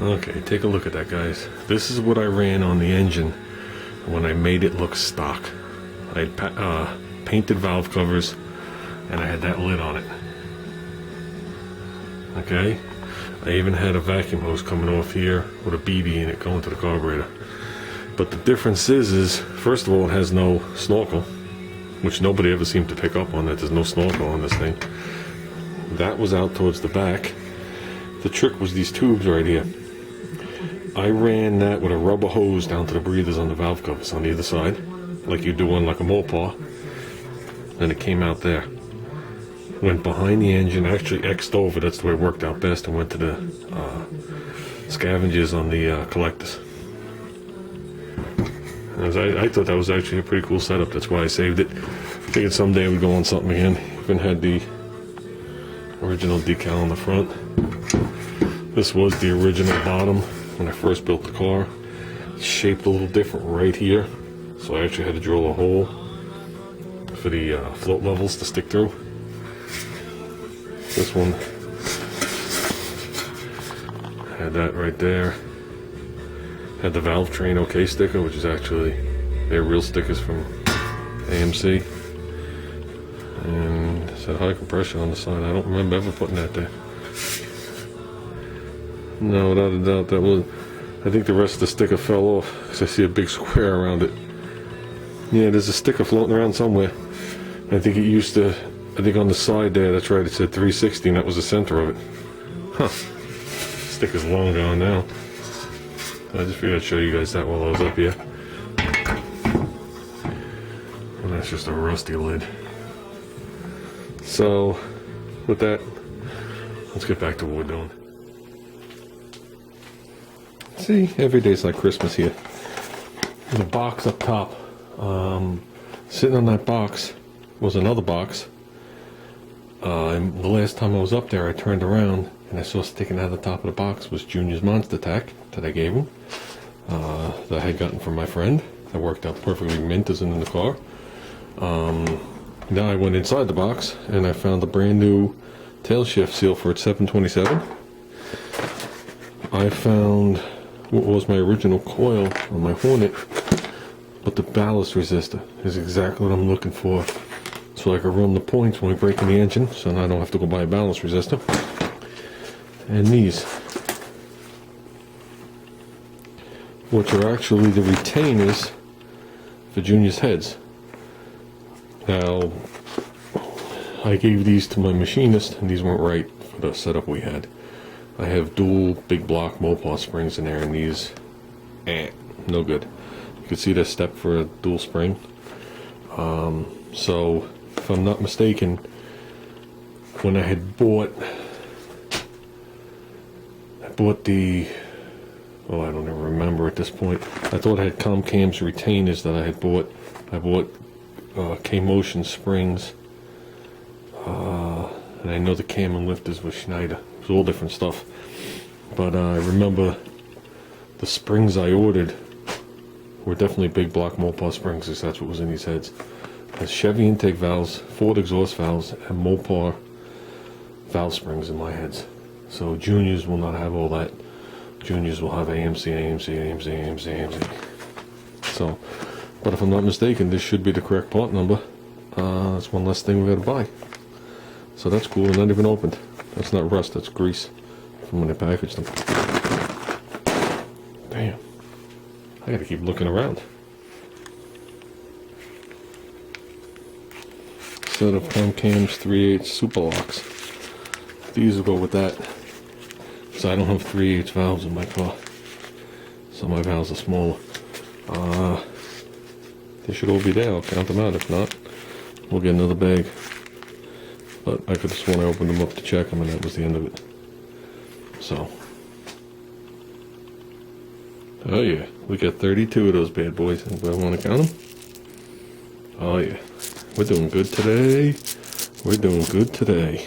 Okay, take a look at that, guys. This is what I ran on the engine when I made it look stock. I had painted valve covers and I had that lid on it. Okay, I even had a vacuum hose coming off here with a BB in it going to the carburetor. But the difference is first of all, it has no snorkel, which nobody ever seemed to pick up on, that there's no snorkel on this thing. That was out towards the back. The trick was these tubes right here. I ran that with a rubber hose down to the breathers on the valve covers on either side, like you do on like a Mopar, and it came out there. Went behind the engine, actually X'd over, that's the way it worked out best, and went to the scavengers on the collectors. I thought that was actually a pretty cool setup, that's why I saved it. Figured someday it would go on something again. Even had the original decal on the front. This was the original bottom when I first built the car. It's shaped a little different right here, so I actually had to drill a hole for the float levels to stick through. This one had that right there. Had the valve train OK sticker, which is actually their real stickers from AMC. And it said high compression on the side. I don't remember ever putting that there. No, without a doubt, that was. I think the rest of the sticker fell off because I see a big square around it. Yeah, there's a sticker floating around somewhere. I think it used to. I think on the side there, that's right, it said 360, and that was the center of it. Huh. Sticker's long gone now. I just figured I'd show you guys that while I was up here. And that's just a rusty lid. So, with that, let's get back to what we're doing. See, every day's like Christmas here. There's a box up top. Sitting on that box was another box. And the last time I was up there, I turned around and I saw sticking out of the top of the box was Junior's Monster Tack that I gave him. That I had gotten from my friend. That worked out perfectly mint as in the car. Now I went inside the box and I found a brand new tail shift seal for its 727. I found what was my original coil on my Hornet, but the ballast resistor is exactly what I'm looking for. So I can run the points when we break in the engine, so now I don't have to go buy a ballast resistor. And these, which are actually the retainers for Junior's heads. Now, I gave these to my machinist, and these weren't right for the setup we had. I have dual big block Mopar springs in there, and these, no good. You can see the step for a dual spring. So, if I'm not mistaken, when I had bought the, oh, I don't even remember at this point. I thought I had Comcam's retainers that I had bought. I bought K-Motion springs, and I know the cam and lifters was Schneider. It was all different stuff. But I remember the springs I ordered were definitely big block Mopar springs, because that's what was in these heads. There's Chevy intake valves, Ford exhaust valves, and Mopar valve springs in my heads. So Juniors will not have all that. Juniors will have AMC, AMC, AMC, AMC, AMC. So, but if I'm not mistaken, this should be the correct part number. That's one less thing we gotta buy. So that's cool, and not even opened. That's not rust, that's grease from when they packaged them. Damn. I gotta keep looking around. Set of Comcam's 3/8 super locks. These will go with that. So I don't have 3/8 valves in my car. So my valves are smaller. They should all be there. I'll count them out. If not, we'll get another bag. But I could have sworn I opened them up to check them, and that was the end of it. So. Oh yeah, we got 32 of those bad boys. Anybody want to count them? Oh yeah. We're doing good today. We're doing good today.